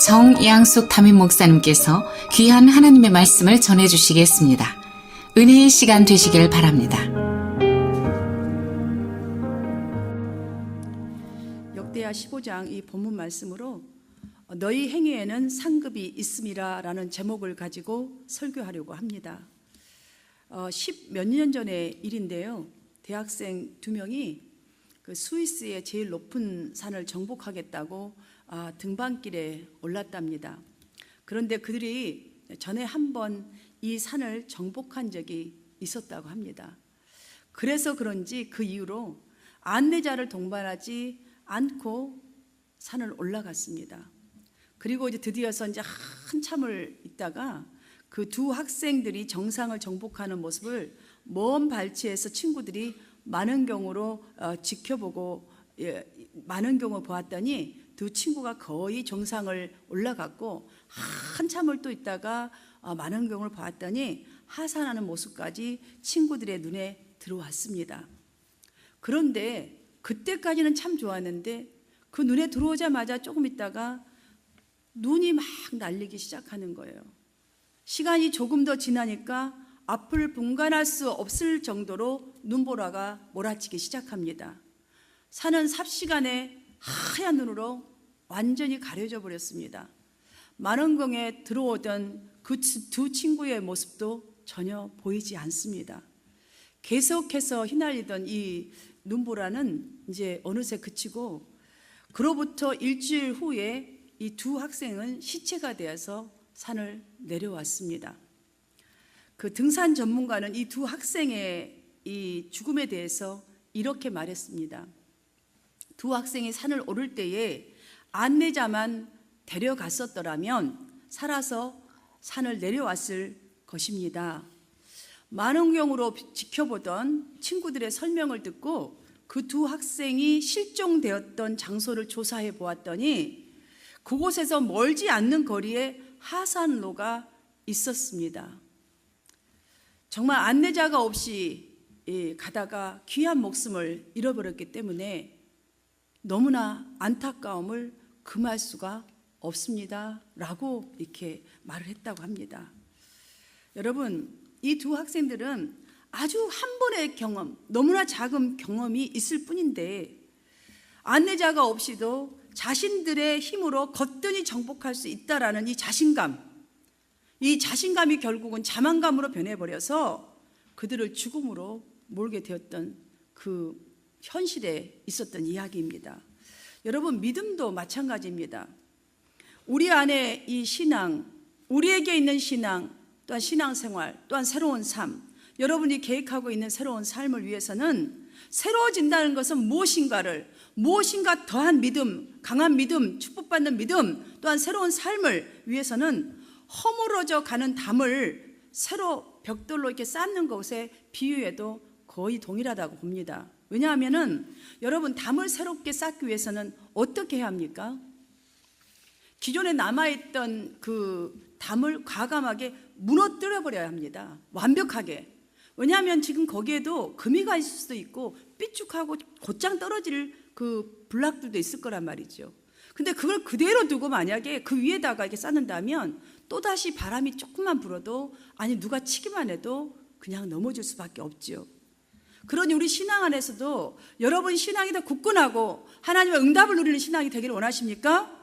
정양숙 담임 목사님께서 귀한 하나님의 말씀을 전해주시겠습니다. 은혜의 시간 되시길 바랍니다. 역대하 15장 이 본문 말씀으로 너희 행위에는 상급이 있음이라 라는 제목을 가지고 설교하려고 합니다. 10몇 년 전의 일인데요. 대학생 2명이 그 스위스의 제일 높은 산을 정복하겠다고 등반길에 올랐답니다. 그런데 그들이 전에 한번 이 산을 정복한 적이 있었다고 합니다. 그래서 그런지 그 이후로 안내자를 동반하지 않고 산을 올라갔습니다. 그리고 이제 드디어서 이제 한참을 있다가 그 두 학생들이 정상을 정복하는 모습을 먼 발치에서 친구들이 만원경으로 지켜보고 만원경을 보았더니 두 친구가 거의 정상을 올라갔고 한참을 또 있다가 만원경을 보았더니 하산하는 모습까지 친구들의 눈에 들어왔습니다. 그런데 그때까지는 참 좋았는데 그 눈에 들어오자마자 조금 있다가 눈이 막 날리기 시작하는 거예요. 시간이 조금 더 지나니까 앞을 분간할 수 없을 정도로 눈보라가 몰아치기 시작합니다. 산은 삽시간에 하얀 눈으로 완전히 가려져 버렸습니다. 만원경에 들어오던 그 두 친구의 모습도 전혀 보이지 않습니다. 계속해서 휘날리던 이 눈보라는 이제 어느새 그치고 그로부터 일주일 후에 이 두 학생은 시체가 되어서 산을 내려왔습니다. 그 등산 전문가는 이 두 학생의 이 죽음에 대해서 이렇게 말했습니다. 두 학생이 산을 오를 때에 안내자만 데려갔었더라면 살아서 산을 내려왔을 것입니다. 만원경으로 지켜보던 친구들의 설명을 듣고 그 두 학생이 실종되었던 장소를 조사해 보았더니 그곳에서 멀지 않는 거리에 하산로가 있었습니다. 정말 안내자가 없이 가다가 귀한 목숨을 잃어버렸기 때문에 너무나 안타까움을 금할 수가 없습니다 라고 이렇게 말을 했다고 합니다. 여러분, 이 두 학생들은 아주 한 번의 경험, 너무나 작은 경험이 있을 뿐인데 안내자가 없이도 자신들의 힘으로 거뜬히 정복할 수 있다라는 이 자신감이 결국은 자만감으로 변해버려서 그들을 죽음으로 몰게 되었던 그 현실에 있었던 이야기입니다. 여러분, 믿음도 마찬가지입니다. 우리 안에 이 신앙, 우리에게 있는 신앙, 또한 신앙생활, 또한 새로운 삶, 여러분이 계획하고 있는 새로운 삶을 위해서는 새로워진다는 것은 무엇인가 더한 믿음, 강한 믿음, 축복받는 믿음, 또한 새로운 삶을 위해서는 허물어져 가는 담을 새로 벽돌로 이렇게 쌓는 것에 비유해도 거의 동일하다고 봅니다. 왜냐하면은 여러분, 담을 새롭게 쌓기 위해서는 어떻게 해야 합니까? 기존에 남아있던 그 담을 과감하게 무너뜨려 버려야 합니다. 완벽하게. 왜냐하면 지금 거기에도 금이가 있을 수도 있고 삐죽하고 곧장 떨어질 그 블락들도 있을 거란 말이죠. 근데 그걸 그대로 두고 만약에 그 위에다가 이렇게 쌓는다면 또다시 바람이 조금만 불어도, 아니 누가 치기만 해도 그냥 넘어질 수밖에 없죠. 그러니 우리 신앙 안에서도 여러분 신앙이 더 굳건하고 하나님의 응답을 누리는 신앙이 되기를 원하십니까?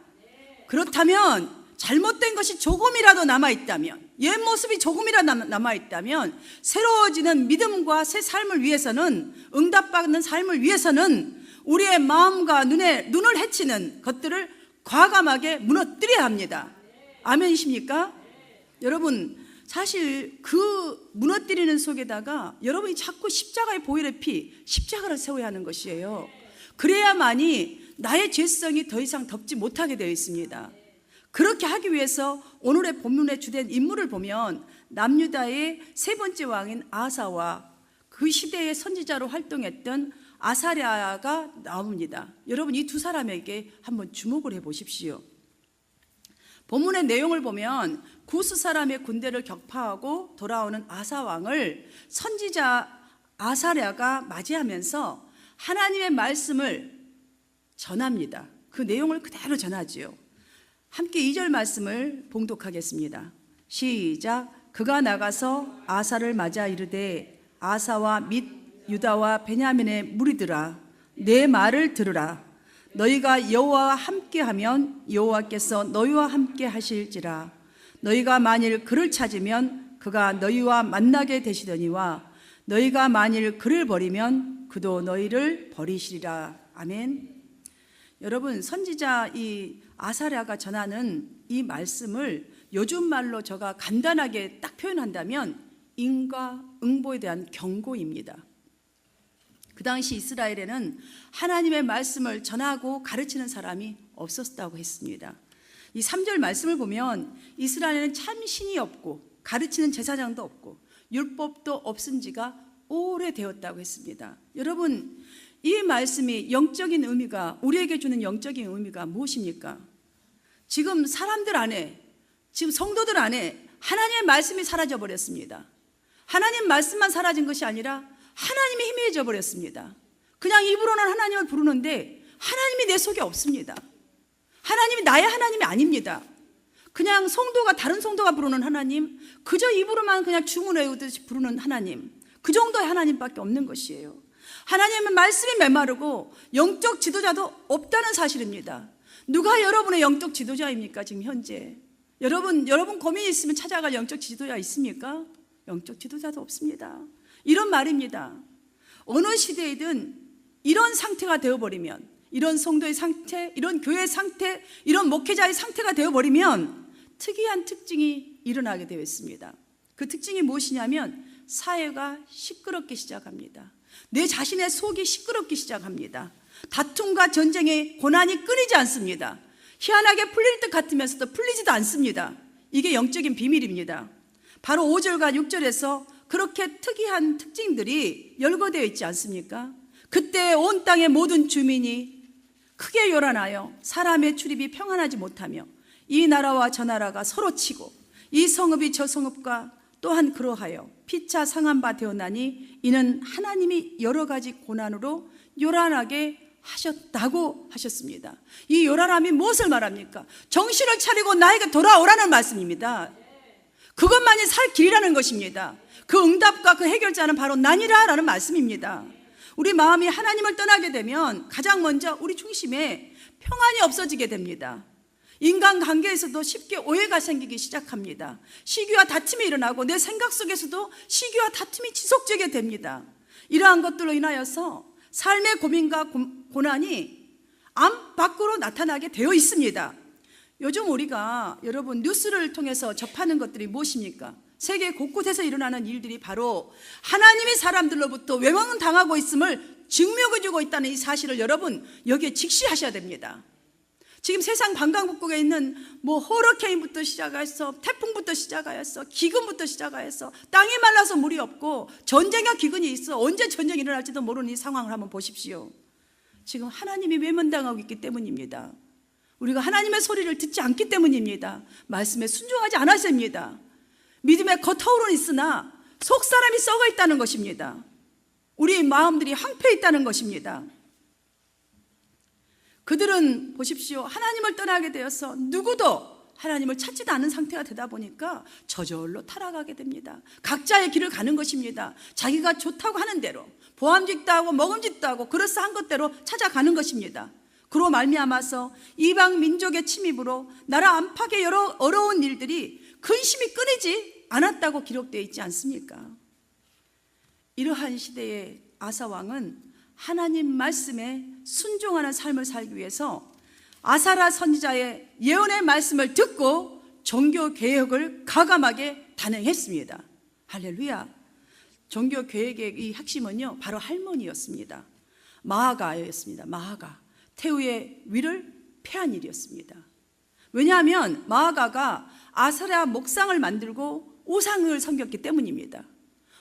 그렇다면 잘못된 것이 조금이라도 남아있다면, 옛 모습이 조금이라도 남아있다면 새로워지는 믿음과 새 삶을 위해서는, 응답받는 삶을 위해서는 우리의 마음과 눈을 해치는 것들을 과감하게 무너뜨려야 합니다. 아멘이십니까? 여러분, 사실 그 무너뜨리는 속에다가 여러분이 자꾸 십자가의 보혈의 피, 십자가를 세워야 하는 것이에요. 그래야만이 나의 죄성이 더 이상 덮지 못하게 되어 있습니다. 그렇게 하기 위해서 오늘의 본문의 주된 인물을 보면 남유다의 세 번째 왕인 아사와 그 시대의 선지자로 활동했던 아사랴가 나옵니다. 여러분, 이 두 사람에게 한번 주목을 해보십시오. 본문의 내용을 보면 구스 사람의 군대를 격파하고 돌아오는 아사 왕을 선지자 아사랴가 맞이하면서 하나님의 말씀을 전합니다. 그 내용을 그대로 전하지요. 함께 2절 말씀을 봉독하겠습니다. 시작. 그가 나가서 아사를 맞아 이르되 아사와 및 유다와 베냐민의 무리들아 내 말을 들으라. 너희가 여호와와 함께하면 여호와께서 너희와 함께 하실지라. 너희가 만일 그를 찾으면 그가 너희와 만나게 되시더니와 너희가 만일 그를 버리면 그도 너희를 버리시리라. 아멘. 여러분, 선지자 이 아사랴가 전하는 이 말씀을 요즘 말로 제가 간단하게 딱 표현한다면 인과응보에 대한 경고입니다. 그 당시 이스라엘에는 하나님의 말씀을 전하고 가르치는 사람이 없었다고 했습니다. 이 3절 말씀을 보면 이스라엘에는 참 신이 없고 가르치는 제사장도 없고 율법도 없은 지가 오래되었다고 했습니다. 여러분, 이 말씀이 영적인 의미가, 우리에게 주는 영적인 의미가 무엇입니까? 지금 사람들 안에, 지금 성도들 안에 하나님의 말씀이 사라져 버렸습니다. 하나님 말씀만 사라진 것이 아니라 하나님이 희미해져 버렸습니다. 그냥 입으로는 하나님을 부르는데 하나님이 내 속에 없습니다. 하나님이 나의 하나님이 아닙니다. 그냥 성도가, 다른 성도가 부르는 하나님, 그저 입으로만 그냥 주문 외우듯이 부르는 하나님, 그 정도의 하나님밖에 없는 것이에요. 하나님의 말씀이 메마르고 영적 지도자도 없다는 사실입니다. 누가 여러분의 영적 지도자입니까? 지금 현재 여러분 고민이 있으면 찾아갈 영적 지도자 있습니까? 영적 지도자도 없습니다. 이런 말입니다. 어느 시대이든 이런 상태가 되어버리면, 이런 성도의 상태, 이런 교회의 상태, 이런 목회자의 상태가 되어버리면 특이한 특징이 일어나게 되어 있습니다. 그 특징이 무엇이냐면 사회가 시끄럽기 시작합니다. 내 자신의 속이 시끄럽기 시작합니다. 다툼과 전쟁의 고난이 끊이지 않습니다. 희한하게 풀릴 듯 같으면서도 풀리지도 않습니다. 이게 영적인 비밀입니다. 바로 5절과 6절에서 그렇게 특이한 특징들이 열거되어 있지 않습니까? 그때 온 땅의 모든 주민이 크게 요란하여 사람의 출입이 평안하지 못하며 이 나라와 저 나라가 서로 치고 이 성읍이 저 성읍과 또한 그러하여 피차 상한 바 되었나니 이는 하나님이 여러 가지 고난으로 요란하게 하셨다고 하셨습니다. 이 요란함이 무엇을 말합니까? 정신을 차리고 나에게 돌아오라는 말씀입니다. 그것만이 살 길이라는 것입니다. 그 응답과 그 해결자는 바로 나니라라는 말씀입니다. 우리 마음이 하나님을 떠나게 되면 가장 먼저 우리 중심에 평안이 없어지게 됩니다. 인간관계에서도 쉽게 오해가 생기기 시작합니다. 시기와 다툼이 일어나고 내 생각 속에서도 시기와 다툼이 지속되게 됩니다. 이러한 것들로 인하여서 삶의 고민과 고난이 암 밖으로 나타나게 되어 있습니다. 요즘 우리가 여러분 뉴스를 통해서 접하는 것들이 무엇입니까? 세계 곳곳에서 일어나는 일들이 바로 하나님이 사람들로부터 외면당하고 있음을 증명해주고 있다는 이 사실을 여러분 여기에 직시하셔야 됩니다. 지금 세상 방방곡곡에 있는 허리케인부터 시작해서 태풍부터 시작하여서 기근부터 시작하여서 땅이 말라서 물이 없고 전쟁과 기근이 있어 언제 전쟁이 일어날지도 모르는 이 상황을 한번 보십시오. 지금 하나님이 외면당하고 있기 때문입니다. 우리가 하나님의 소리를 듣지 않기 때문입니다. 말씀에 순종하지 않았습니다. 믿음의 겉허울은 있으나 속사람이 썩어 있다는 것입니다. 우리 마음들이 황폐해 있다는 것입니다. 그들은 보십시오. 하나님을 떠나게 되어서 누구도 하나님을 찾지도 않은 상태가 되다 보니까 저절로 타락하게 됩니다. 각자의 길을 가는 것입니다. 자기가 좋다고 하는 대로 보암직도 하고 먹음직도 하고 그럴싸한 것대로 찾아가는 것입니다. 그로 말미암아서 이방 민족의 침입으로 나라 안팎의 여러 어려운 일들이 근심이 끊이지 않았다고 기록되어 있지 않습니까? 이러한 시대의 아사 왕은 하나님 말씀에 순종하는 삶을 살기 위해서 아사랴 선지자의 예언의 말씀을 듣고 종교 개혁을 과감하게 단행했습니다. 할렐루야. 종교 개혁의 이 핵심은요 바로 할머니였습니다. 마아가였습니다. 마아가 태우의 위를 패한 일이었습니다. 왜냐하면 마아가가 아사랴 목상을 만들고 우상을 섬겼기 때문입니다.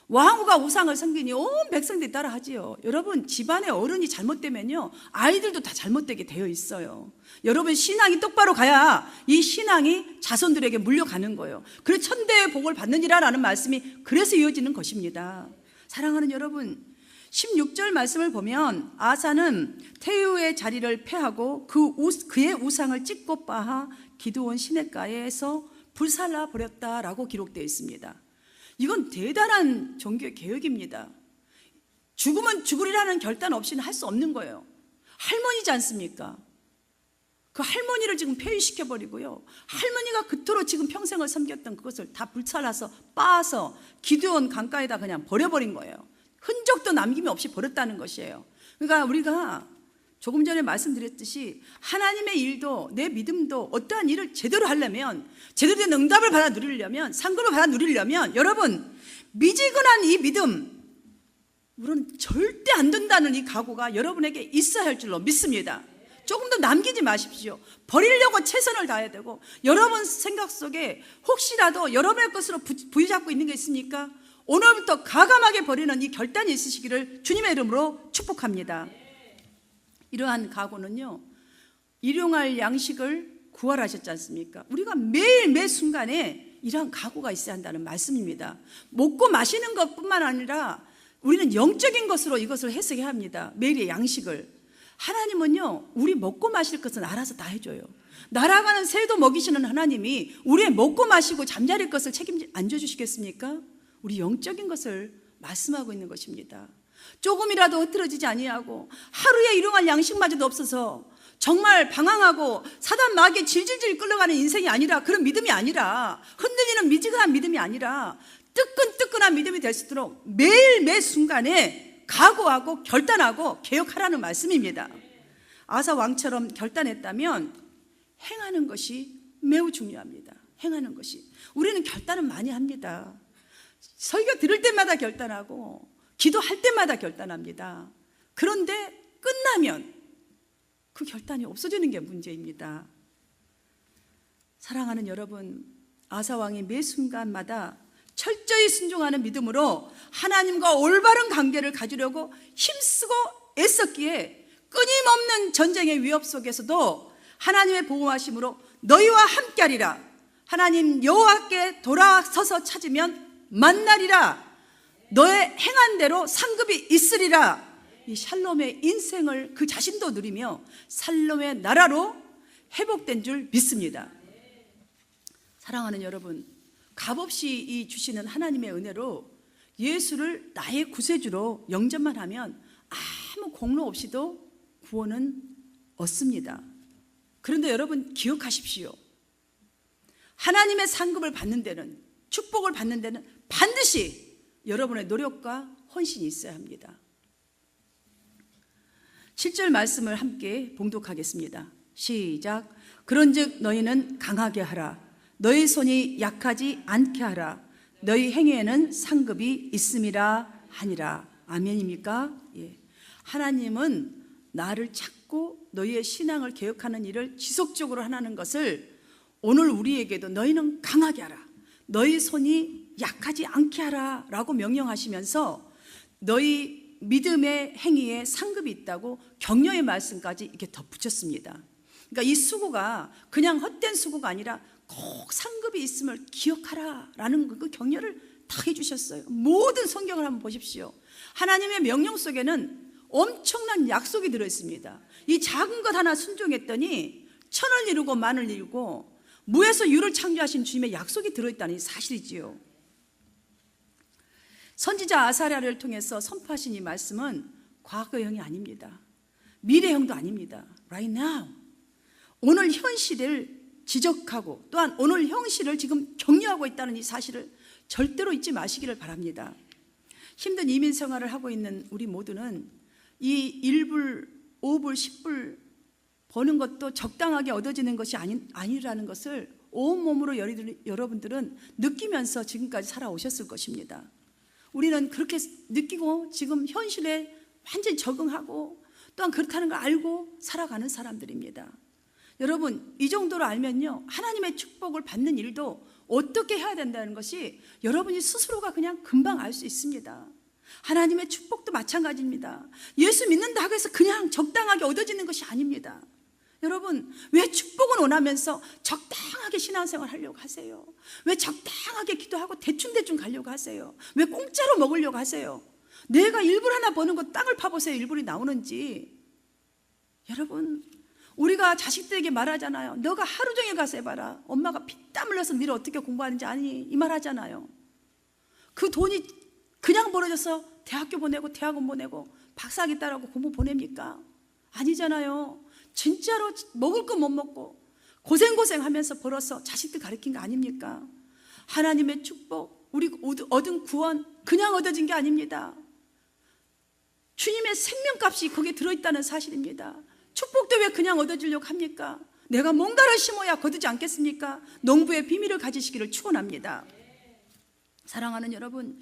왕후가 우상을 섬기니 온 백성들이 따라하지요. 여러분 집안의 어른이 잘못되면요 아이들도 다 잘못되게 되어 있어요. 여러분 신앙이 똑바로 가야 이 신앙이 자손들에게 물려가는 거예요. 그래서 천대의 복을 받느니라라는 말씀이 그래서 이어지는 것입니다. 사랑하는 여러분, 16절 말씀을 보면 아사는 태유의 자리를 폐하고 그의 우상을 찍고 빻아 기드온 시냇가에서 불살라 버렸다라고 기록되어 있습니다. 이건 대단한 종교 개혁입니다. 죽으면 죽으리라는 결단 없이는 할 수 없는 거예요. 할머니지 않습니까? 그 할머니를 지금 폐위시켜버리고요. 할머니가 그토록 지금 평생을 섬겼던 그것을 다 불살라서 빻아서 기드온 강가에다 그냥 버려버린 거예요. 흔적도 남김이 없이 버렸다는 것이에요. 그러니까 우리가 조금 전에 말씀드렸듯이 하나님의 일도 내 믿음도 어떠한 일을 제대로 하려면, 제대로 된 응답을 받아 누리려면, 상급을 받아 누리려면 여러분 미지근한 이 믿음, 물론 절대 안 된다는 이 각오가 여러분에게 있어야 할 줄로 믿습니다. 조금 더 남기지 마십시오. 버리려고 최선을 다해야 되고, 여러분 생각 속에 혹시라도 여러분의 것으로 부여잡고 있는 게 있습니까? 오늘부터 과감하게 버리는 이 결단이 있으시기를 주님의 이름으로 축복합니다. 이러한 각오는요, 일용할 양식을 구하라셨지 않습니까? 우리가 매일 매 순간에 이러한 각오가 있어야 한다는 말씀입니다. 먹고 마시는 것뿐만 아니라 우리는 영적인 것으로 이것을 해석해야 합니다. 매일의 양식을. 하나님은요, 우리 먹고 마실 것은 알아서 다 해줘요. 날아가는 새도 먹이시는 하나님이 우리의 먹고 마시고 잠자릴 것을 책임져 주시겠습니까? 우리 영적인 것을 말씀하고 있는 것입니다. 조금이라도 흐트러지지 아니하고 하루에 일용할 양식마저도 없어서 정말 방황하고 사단 마귀에 질질질 끌려가는 인생이 아니라, 그런 믿음이 아니라, 흔들리는 미지근한 믿음이 아니라 뜨끈뜨끈한 믿음이 될 수 있도록 매일 매 순간에 각오하고 결단하고 개혁하라는 말씀입니다. 아사 왕처럼 결단했다면 행하는 것이 매우 중요합니다. 행하는 것이. 우리는 결단은 많이 합니다. 설교 들을 때마다 결단하고 기도할 때마다 결단합니다. 그런데 끝나면 그 결단이 없어지는 게 문제입니다. 사랑하는 여러분, 아사 왕이 매 순간마다 철저히 순종하는 믿음으로 하나님과 올바른 관계를 가지려고 힘쓰고 애썼기에 끊임없는 전쟁의 위협 속에서도 하나님의 보호하심으로 너희와 함께하리라. 하나님 여호와께 돌아서서 찾으면 만나리라. 너의 행한 대로 상급이 있으리라. 이 샬롬의 인생을 그 자신도 누리며 샬롬의 나라로 회복된 줄 믿습니다. 사랑하는 여러분, 값없이 이 주시는 하나님의 은혜로 예수를 나의 구세주로 영접만 하면 아무 공로 없이도 구원은 얻습니다. 그런데 여러분 기억하십시오. 하나님의 상급을 받는 데는, 축복을 받는 데는 반드시 여러분의 노력과 헌신이 있어야 합니다. 7절 말씀을 함께 봉독하겠습니다. 시작. 그런즉 너희는 강하게 하라. 너희 손이 약하지 않게 하라. 너희 행위에는 상급이 있음이라 하니라. 아멘입니까? 예. 하나님은 나를 찾고 너희의 신앙을 개혁하는 일을 지속적으로 하는 것을 오늘 우리에게도 너희는 강하게 하라. 너희 손이 약하지 않게 하라 라고 명령하시면서 너희 믿음의 행위에 상급이 있다고 격려의 말씀까지 이렇게 덧붙였습니다. 그러니까 이 수고가 그냥 헛된 수고가 아니라 꼭 상급이 있음을 기억하라 라는 그 격려를 다 해주셨어요. 모든 성경을 한번 보십시오. 하나님의 명령 속에는 엄청난 약속이 들어있습니다. 이 작은 것 하나 순종했더니 천을 이루고 만을 이루고 무에서 유를 창조하신 주님의 약속이 들어있다는 사실이지요. 선지자 아사랴를 통해서 선포하신 이 말씀은 과거형이 아닙니다. 미래형도 아닙니다. Right now. 오늘 현실을 지적하고 또한 오늘 현실을 지금 격려하고 있다는 이 사실을 절대로 잊지 마시기를 바랍니다. 힘든 이민 생활을 하고 있는 우리 모두는 이 1불, 5불, 10불 버는 것도 적당하게 얻어지는 것이 아니라는 것을 온몸으로 여러분들은 느끼면서 지금까지 살아오셨을 것입니다. 우리는 그렇게 느끼고 지금 현실에 완전히 적응하고 또한 그렇다는 걸 알고 살아가는 사람들입니다. 여러분, 이 정도로 알면요, 하나님의 축복을 받는 일도 어떻게 해야 된다는 것이 여러분이 스스로가 그냥 금방 알 수 있습니다. 하나님의 축복도 마찬가지입니다. 예수 믿는다고 해서 그냥 적당하게 얻어지는 것이 아닙니다. 여러분, 왜 축복은 원하면서 적당하게 신앙생활 하려고 하세요? 왜 적당하게 기도하고 대충대충 가려고 하세요? 왜 공짜로 먹으려고 하세요? 내가 1불 하나 버는 거 땅을 파보세요. 1불이 나오는지. 여러분, 우리가 자식들에게 말하잖아요. 너가 하루 종일 가서 해봐라. 엄마가 피땀 흘려서 너를 어떻게 공부하는지 아니? 이 말 하잖아요. 그 돈이 그냥 벌어져서 대학교 보내고 대학원 보내고 박사학위 따라고 공부 보냅니까? 아니잖아요. 진짜로 먹을 거 못 먹고 고생하면서 벌어서 자식들 가르친 거 아닙니까? 하나님의 축복, 우리 얻은 구원 그냥 얻어진 게 아닙니다. 주님의 생명값이 거기에 들어있다는 사실입니다. 축복도 왜 그냥 얻어지려고 합니까? 내가 뭔가를 심어야 거두지 않겠습니까? 농부의 비밀을 가지시기를 축원합니다. 사랑하는 여러분,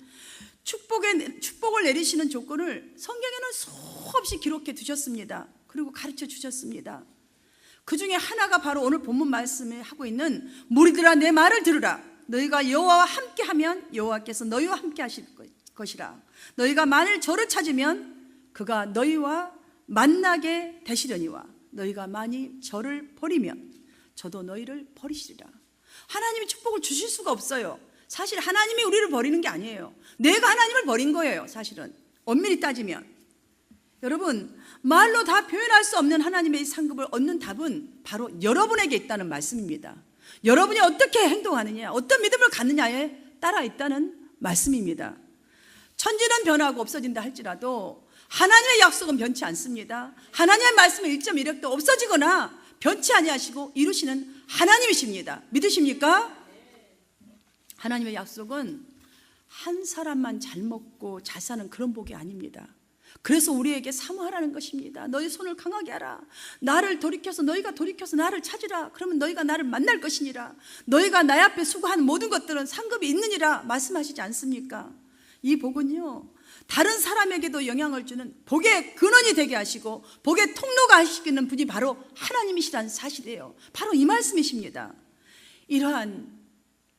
축복을 내리시는 조건을 성경에는 수없이 기록해 두셨습니다. 그리고 가르쳐 주셨습니다. 그 중에 하나가 바로 오늘 본문 말씀에 하고 있는 무리들아 내 말을 들으라. 너희가 여호와와 함께하면 여호와께서 너희와 함께 하실 것이라. 너희가 만일 저를 찾으면 그가 너희와 만나게 되시려니와 너희가 만일 저를 버리면 저도 너희를 버리시리라. 하나님이 축복을 주실 수가 없어요. 사실 하나님이 우리를 버리는 게 아니에요. 내가 하나님을 버린 거예요. 사실은 엄밀히 따지면. 여러분, 말로 다 표현할 수 없는 하나님의 상급을 얻는 답은 바로 여러분에게 있다는 말씀입니다. 여러분이 어떻게 행동하느냐, 어떤 믿음을 갖느냐에 따라 있다는 말씀입니다. 천지는 변하고 없어진다 할지라도 하나님의 약속은 변치 않습니다. 하나님의 말씀은 1.1획도 없어지거나 변치 아니하시고 이루시는 하나님이십니다. 믿으십니까? 하나님의 약속은 한 사람만 잘 먹고 잘 사는 그런 복이 아닙니다. 그래서 우리에게 사모하라는 것입니다. 너희 손을 강하게 하라. 너희가 돌이켜서 나를 찾으라. 그러면 너희가 나를 만날 것이니라. 너희가 나 앞에 수고한 모든 것들은 상급이 있느니라 말씀하시지 않습니까? 이 복은요, 다른 사람에게도 영향을 주는 복의 근원이 되게 하시고 복의 통로가 하시는 분이 바로 하나님이시라는 사실이에요. 바로 이 말씀이십니다. 이러한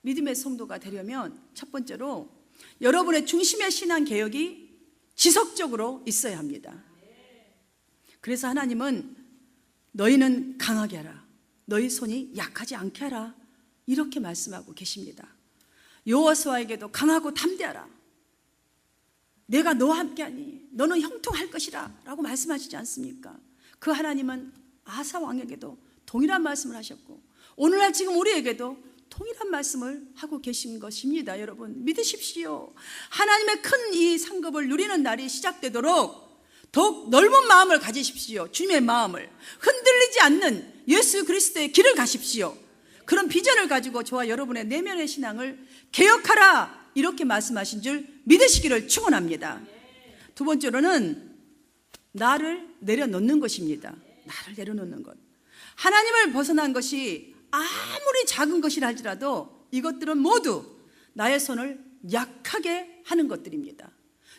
믿음의 성도가 되려면 첫 번째로 여러분의 중심의 신앙 개혁이 지속적으로 있어야 합니다. 그래서 하나님은 너희는 강하게 하라. 너희 손이 약하지 않게 하라. 이렇게 말씀하고 계십니다. 여호수아에게도 강하고 담대하라. 내가 너와 함께하니 너는 형통할 것이라 라고 말씀하시지 않습니까? 그 하나님은 아사 왕에게도 동일한 말씀을 하셨고 오늘날 지금 우리에게도 동일한 말씀을 하고 계신 것입니다. 여러분 믿으십시오. 하나님의 큰 이 상급을 누리는 날이 시작되도록 더욱 넓은 마음을 가지십시오. 주님의 마음을 흔들리지 않는 예수 그리스도의 길을 가십시오. 그런 비전을 가지고 저와 여러분의 내면의 신앙을 개혁하라 이렇게 말씀하신 줄 믿으시기를 축원합니다. 두 번째로는 나를 내려놓는 것입니다. 나를 내려놓는 것. 하나님을 벗어난 것이 아무리 작은 것이라 할지라도 이것들은 모두 나의 손을 약하게 하는 것들입니다.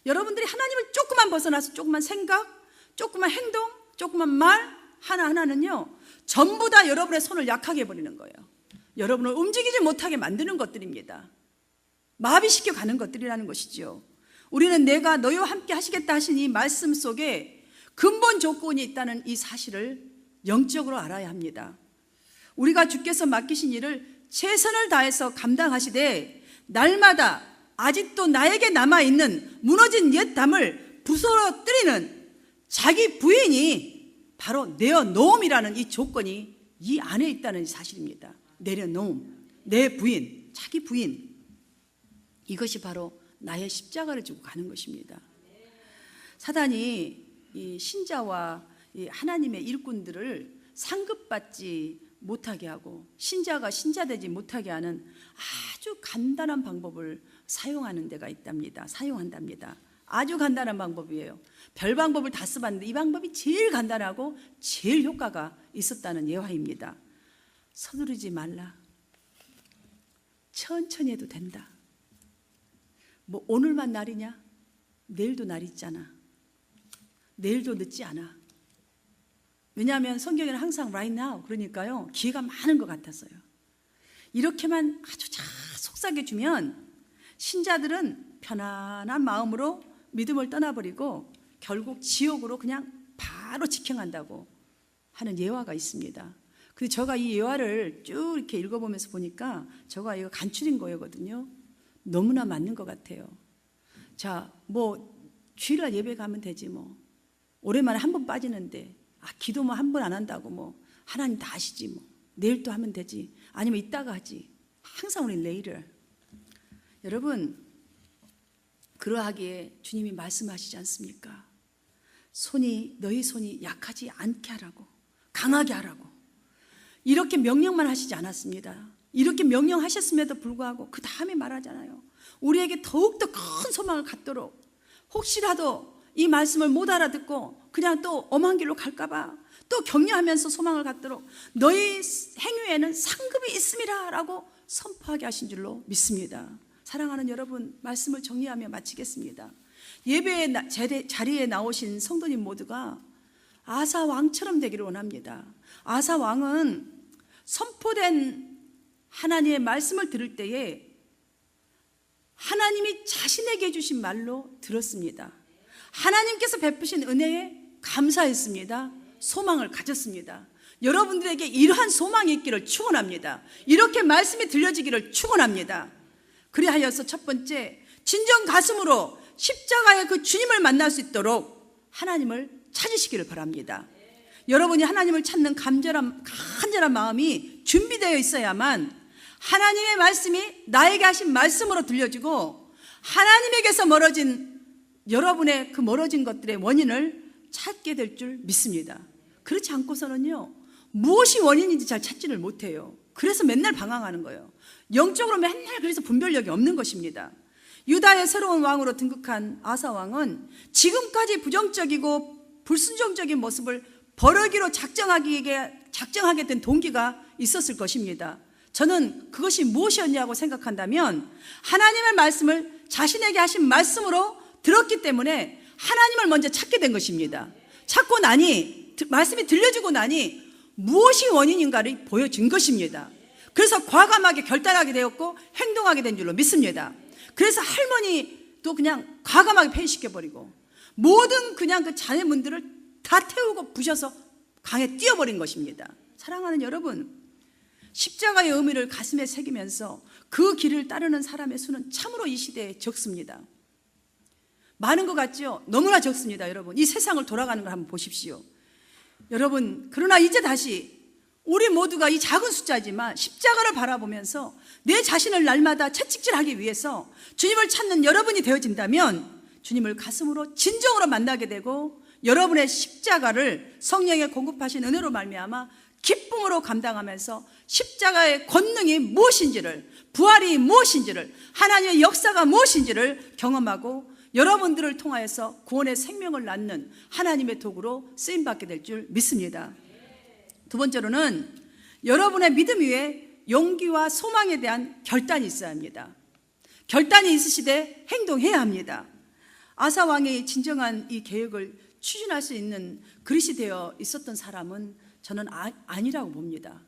여러분들이 하나님을 조금만 벗어나서 조금만 생각, 조금만 행동, 조금만 말 하나하나는요 전부 다 여러분의 손을 약하게 해버리는 거예요. 여러분을 움직이지 못하게 만드는 것들입니다. 마비시켜 가는 것들이라는 것이죠. 우리는 내가 너희와 함께 하시겠다 하신 이 말씀 속에 근본 조건이 있다는 이 사실을 영적으로 알아야 합니다. 우리가 주께서 맡기신 일을 최선을 다해서 감당하시되 날마다 아직도 나에게 남아있는 무너진 옛 담을 부서뜨리는 자기 부인이 바로 내어놓음이라는 이 조건이 이 안에 있다는 사실입니다. 내려놓음, 내 부인, 자기 부인, 이것이 바로 나의 십자가를 지고 가는 것입니다. 사단이 이 신자와 이 하나님의 일꾼들을 상급받지 못하게 하고 신자가 신자되지 못하게 하는 아주 간단한 방법을 사용하는 데가 있답니다. 사용한답니다. 아주 간단한 방법이에요. 별 방법을 다 써봤는데 이 방법이 제일 간단하고 제일 효과가 있었다는 예화입니다. 서두르지 말라. 천천히 해도 된다. 뭐 오늘만 날이냐? 내일도 날 있잖아. 내일도 늦지 않아. 왜냐하면 성경에는 항상 right now, 그러니까요 기회가 많은 것 같았어요. 이렇게만 아주 속삭여 주면 신자들은 편안한 마음으로 믿음을 떠나버리고 결국 지옥으로 그냥 바로 직행한다고 하는 예화가 있습니다. 근데 제가 이 예화를 쭉 이렇게 읽어보면서 보니까 제가 이거 간추린 거거든요. 너무나 맞는 것 같아요. 자, 뭐 주일날 예배 가면 되지 뭐. 오랜만에 한 번 빠지는데 기도 뭐 한 번 안 한다고 뭐 하나님 다 아시지 뭐. 내일 또 하면 되지. 아니면 이따가 하지. 항상 우리 내일을. 여러분, 그러하기에 주님이 말씀하시지 않습니까? 너희 손이 약하지 않게 하라고, 강하게 하라고. 이렇게 명령만 하시지 않았습니다. 이렇게 명령하셨음에도 불구하고 그 다음에 말하잖아요. 우리에게 더욱더 큰 소망을 갖도록, 혹시라도 이 말씀을 못 알아듣고 그냥 또 엄한 길로 갈까봐 또 격려하면서 소망을 갖도록 너희 행위에는 상급이 있음이라 라고 선포하게 하신 줄로 믿습니다. 사랑하는 여러분, 말씀을 정리하며 마치겠습니다. 예배의 자리에 나오신 성도님 모두가 아사 왕처럼 되기를 원합니다. 아사 왕은 선포된 하나님의 말씀을 들을 때에 하나님이 자신에게 주신 말로 들었습니다. 하나님께서 베푸신 은혜에 감사했습니다. 소망을 가졌습니다. 여러분들에게 이러한 소망이 있기를 축원합니다. 이렇게 말씀이 들려지기를 축원합니다. 그리하여서 첫 번째, 진정 가슴으로 십자가의 그 주님을 만날 수 있도록 하나님을 찾으시기를 바랍니다. 여러분이 하나님을 찾는 간절한 마음이 준비되어 있어야만 하나님의 말씀이 나에게 하신 말씀으로 들려지고 하나님에게서 멀어진 여러분의 그 멀어진 것들의 원인을 찾게 될 줄 믿습니다. 그렇지 않고서는요, 무엇이 원인인지 잘 찾지를 못해요. 그래서 맨날 방황하는 거예요. 영적으로 맨날 그래서 분별력이 없는 것입니다. 유다의 새로운 왕으로 등극한 아사 왕은 지금까지 부정적이고 불순종적인 모습을 버리기로 작정하게 된 동기가 있었을 것입니다. 저는 그것이 무엇이었냐고 생각한다면 하나님의 말씀을 자신에게 하신 말씀으로 들었기 때문에 하나님을 먼저 찾게 된 것입니다. 찾고 나니, 말씀이 들려주고 나니 무엇이 원인인가를 보여준 것입니다. 그래서 과감하게 결단하게 되었고 행동하게 된 줄로 믿습니다. 그래서 할머니도 그냥 과감하게 폐위시켜버리고 모든 그냥 그 자녀분들을 다 태우고 부셔서 강에 띄워버린 것입니다. 사랑하는 여러분, 십자가의 의미를 가슴에 새기면서 그 길을 따르는 사람의 수는 참으로 이 시대에 적습니다. 많은 것 같죠? 너무나 적습니다. 여러분, 이 세상을 돌아가는 걸 한번 보십시오. 여러분, 그러나 이제 다시 우리 모두가 이 작은 숫자지만 십자가를 바라보면서 내 자신을 날마다 채찍질하기 위해서 주님을 찾는 여러분이 되어진다면 주님을 가슴으로 진정으로 만나게 되고 여러분의 십자가를 성령의 공급하신 은혜로 말미암아 기쁨으로 감당하면서 십자가의 권능이 무엇인지를, 부활이 무엇인지를, 하나님의 역사가 무엇인지를 경험하고 여러분들을 통하여서 구원의 생명을 낳는 하나님의 도구로 쓰임받게 될 줄 믿습니다. 두 번째로는 여러분의 믿음 위에 용기와 소망에 대한 결단이 있어야 합니다. 결단이 있으시되 행동해야 합니다. 아사 왕의 진정한 이 계획을 추진할 수 있는 그릇이 되어 있었던 사람은 저는 아니라고 봅니다.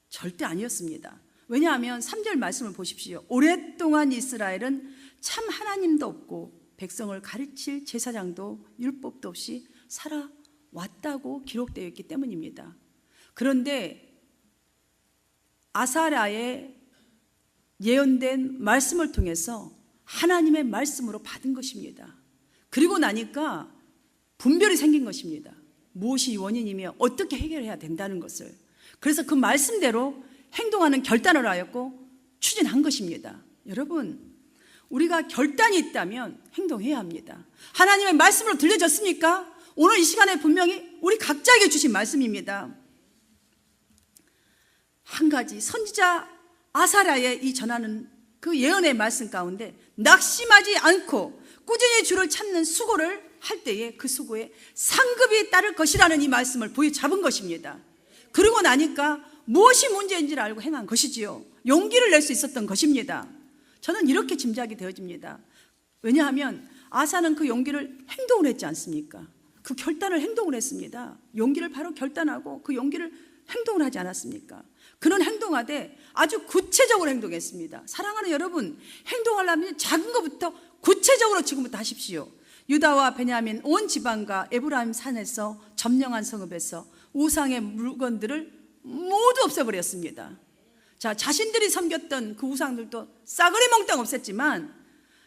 절대 아니었습니다. 왜냐하면 3절 말씀을 보십시오. 오랫동안 이스라엘은 참 하나님도 없고 백성을 가르칠 제사장도 율법도 없이 살아왔다고 기록되어 있기 때문입니다. 그런데 아사랴의 예언된 말씀을 통해서 하나님의 말씀으로 받은 것입니다. 그리고 나니까 분별이 생긴 것입니다. 무엇이 원인이며 어떻게 해결해야 된다는 것을. 그래서 그 말씀대로 행동하는 결단을 하였고 추진한 것입니다. 여러분, 우리가 결단이 있다면 행동해야 합니다. 하나님의 말씀으로 들려졌습니까? 오늘 이 시간에 분명히 우리 각자에게 주신 말씀입니다. 한 가지, 선지자 아사랴의 이 전하는 그 예언의 말씀 가운데 낙심하지 않고 꾸준히 주를 찾는 수고를 할 때에 그 수고에 상급이 따를 것이라는 이 말씀을 보여잡은 것입니다. 그러고 나니까 무엇이 문제인지를 알고 행한 것이지요. 용기를 낼 수 있었던 것입니다. 저는 이렇게 짐작이 되어집니다. 왜냐하면 아사는 그 용기를 행동을 했지 않습니까? 그 결단을 행동을 했습니다. 용기를 바로 결단하고 그 용기를 행동을 하지 않았습니까? 그는 행동하되 아주 구체적으로 행동했습니다. 사랑하는 여러분, 행동하려면 작은 것부터 구체적으로 지금부터 하십시오. 유다와 베냐민 온 지방과 에브라임 산에서 점령한 성읍에서 우상의 물건들을 모두 없애버렸습니다. 자, 자신들이 섬겼던 그 우상들도 싸그리 몽땅 없앴지만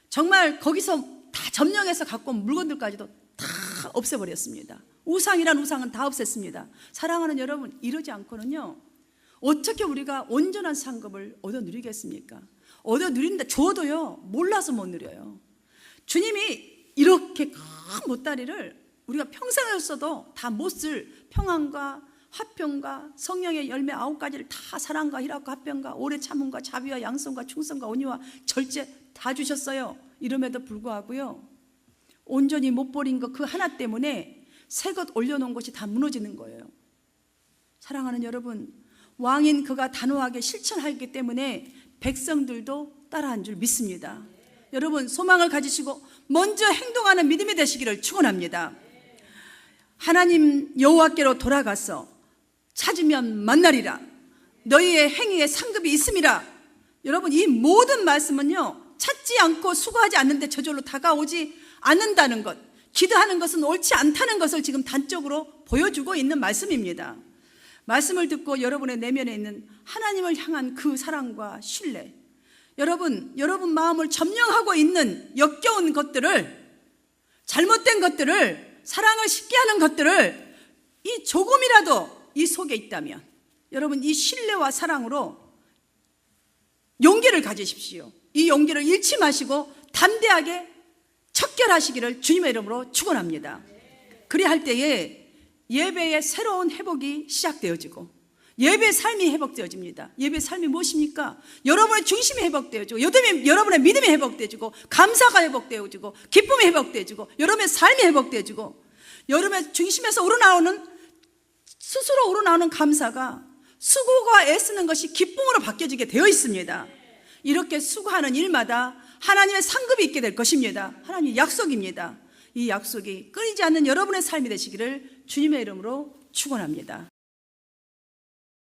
정말 거기서 다 점령해서 갖고 온 물건들까지도 다 없애버렸습니다. 우상이란 우상은 다 없앴습니다. 사랑하는 여러분, 이러지 않고는요, 어떻게 우리가 온전한 상급을 얻어 누리겠습니까? 얻어 누린다 줘도요, 몰라서 못 누려요. 주님이 이렇게 큰 보따리를 우리가 평생에 있어도 다 못 쓸 평안과 화평과 성령의 열매 9가지를 다 사랑과 희락과 화평과 오래 참음과 자비와 양성과 충성과 온유와 절제 다 주셨어요. 이름에도 불구하고요, 온전히 못 버린 것 그 하나 때문에 새 것 올려놓은 것이 다 무너지는 거예요. 사랑하는 여러분, 왕인 그가 단호하게 실천하였기 때문에 백성들도 따라한 줄 믿습니다. 여러분, 소망을 가지시고 먼저 행동하는 믿음이 되시기를 축원합니다. 하나님 여호와께로 돌아가서 찾으면 만나리라. 너희의 행위에 상급이 있음이라. 여러분, 이 모든 말씀은요, 찾지 않고 수고하지 않는데 저절로 다가오지 않는다는 것, 기도하는 것은 옳지 않다는 것을 지금 단적으로 보여주고 있는 말씀입니다. 말씀을 듣고 여러분의 내면에 있는 하나님을 향한 그 사랑과 신뢰, 여러분 마음을 점령하고 있는 역겨운 것들을, 잘못된 것들을, 사랑을 쉽게 하는 것들을 이 조금이라도 이 속에 있다면 여러분, 이 신뢰와 사랑으로 용기를 가지십시오. 이 용기를 잃지 마시고 담대하게 척결하시기를 주님의 이름으로 축원합니다. 그리야 할 때에 예배의 새로운 회복이 시작되어지고 예배 삶이 회복되어집니다. 예배 삶이 무엇입니까? 여러분의 중심이 회복되어지고 여러분의 믿음이 회복되어지고 감사가 회복되어지고 기쁨이 회복되어지고 여러분의 삶이 회복되어지고 여러분의 중심에서 스스로 우러나오는 감사가 수고가 애쓰는 것이 기쁨으로 바뀌어지게 되어 있습니다. 이렇게 수고하는 일마다 하나님의 상급이 있게 될 것입니다. 하나님의 약속입니다. 이 약속이 끊이지 않는 여러분의 삶이 되시기를 주님의 이름으로 축원합니다.